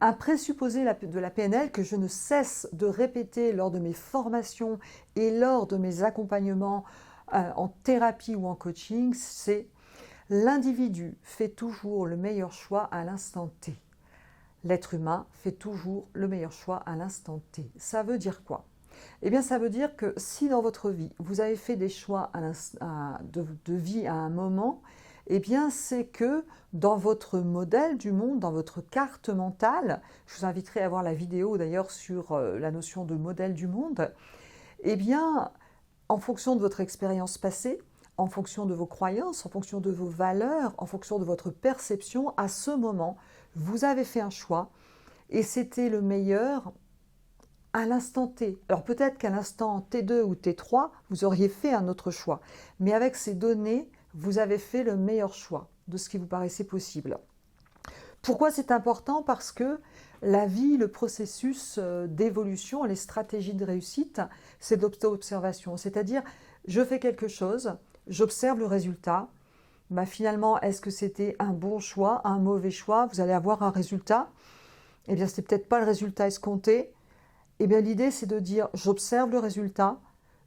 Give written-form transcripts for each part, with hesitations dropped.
Un présupposé de la PNL que je ne cesse de répéter lors de mes formations et lors de mes accompagnements en thérapie ou en coaching, c'est l'individu fait toujours le meilleur choix à l'instant T. L'être humain fait toujours le meilleur choix à l'instant T. Ça veut dire quoi? Eh bien, ça veut dire que si dans votre vie, vous avez fait des choix de vie à un moment, eh bien, c'est que dans votre modèle du monde, dans votre carte mentale, je vous inviterai à voir la vidéo d'ailleurs sur la notion de modèle du monde, eh bien, en fonction de votre expérience passée, en fonction de vos croyances, en fonction de vos valeurs, en fonction de votre perception, à ce moment, vous avez fait un choix et c'était le meilleur à l'instant T. Alors peut-être qu'à l'instant T2 ou T3, vous auriez fait un autre choix. Mais avec ces données, vous avez fait le meilleur choix de ce qui vous paraissait possible. Pourquoi c'est important? Parce que la vie, le processus d'évolution, les stratégies de réussite, c'est de l'observation. C'est-à-dire, je fais quelque chose, j'observe le résultat. Ben finalement, est-ce que c'était un bon choix, un mauvais choix? Vous allez avoir un résultat. Eh bien, ce n'est peut-être pas le résultat escompté. Eh bien, l'idée, c'est de dire, j'observe le résultat,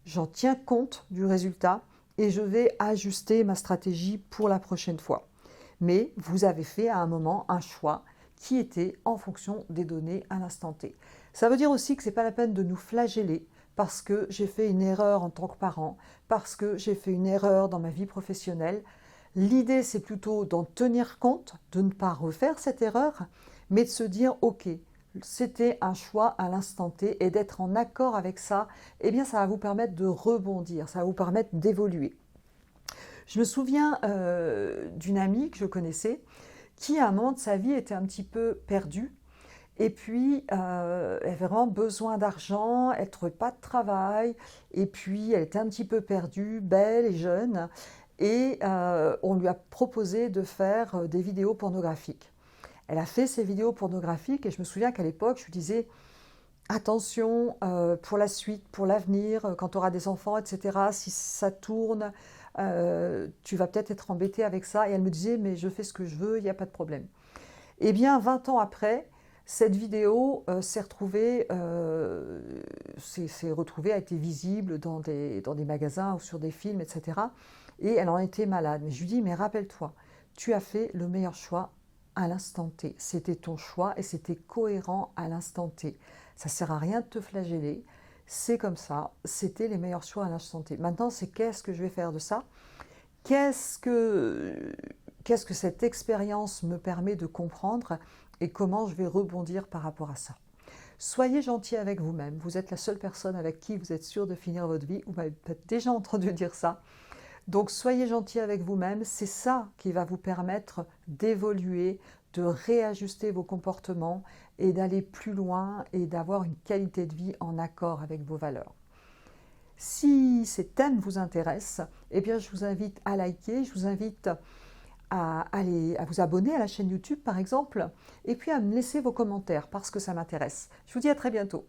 j'en tiens compte du résultat et je vais ajuster ma stratégie pour la prochaine fois. Mais vous avez fait à un moment un choix qui était en fonction des données à l'instant T. Ça veut dire aussi que ce n'est pas la peine de nous flageller parce que j'ai fait une erreur en tant que parent, parce que j'ai fait une erreur dans ma vie professionnelle. L'idée, c'est plutôt d'en tenir compte, de ne pas refaire cette erreur, mais de se dire, ok, c'était un choix à l'instant T et d'être en accord avec ça, eh bien ça va vous permettre de rebondir, ça va vous permettre d'évoluer. Je me souviens d'une amie que je connaissais qui à un moment de sa vie était un petit peu perdue et puis elle avait vraiment besoin d'argent, elle ne trouvait pas de travail et puis elle était un petit peu perdue, belle et jeune et on lui a proposé de faire des vidéos pornographiques. Elle a fait ces vidéos pornographiques et je me souviens qu'à l'époque, je lui disais « Attention pour la suite, pour l'avenir, quand tu auras des enfants, etc. Si ça tourne, tu vas peut-être être embêtée avec ça. » Et elle me disait « Mais je fais ce que je veux, il n'y a pas de problème. » Eh bien, 20 ans après, cette vidéo s'est retrouvée, a été visible dans des magasins ou sur des films, etc. Et elle en était malade. Mais je lui dis « Mais rappelle-toi, tu as fait le meilleur choix à l'instant T. C'était ton choix et c'était cohérent à l'instant T. Ça ne sert à rien de te flageller. C'est comme ça. C'était les meilleurs choix à l'instant T. Maintenant, c'est qu'est-ce que je vais faire de ça? Qu'est-ce que cette expérience me permet de comprendre et comment je vais rebondir par rapport à ça? Soyez gentil avec vous-même. Vous êtes la seule personne avec qui vous êtes sûr de finir votre vie. Vous m'avez peut-être déjà entendu dire ça. Donc soyez gentil avec vous-même, c'est ça qui va vous permettre d'évoluer, de réajuster vos comportements et d'aller plus loin et d'avoir une qualité de vie en accord avec vos valeurs. Si ces thèmes vous intéressent, eh bien je vous invite à liker, je vous invite à vous abonner à la chaîne YouTube par exemple, et puis à me laisser vos commentaires parce que ça m'intéresse. Je vous dis à très bientôt.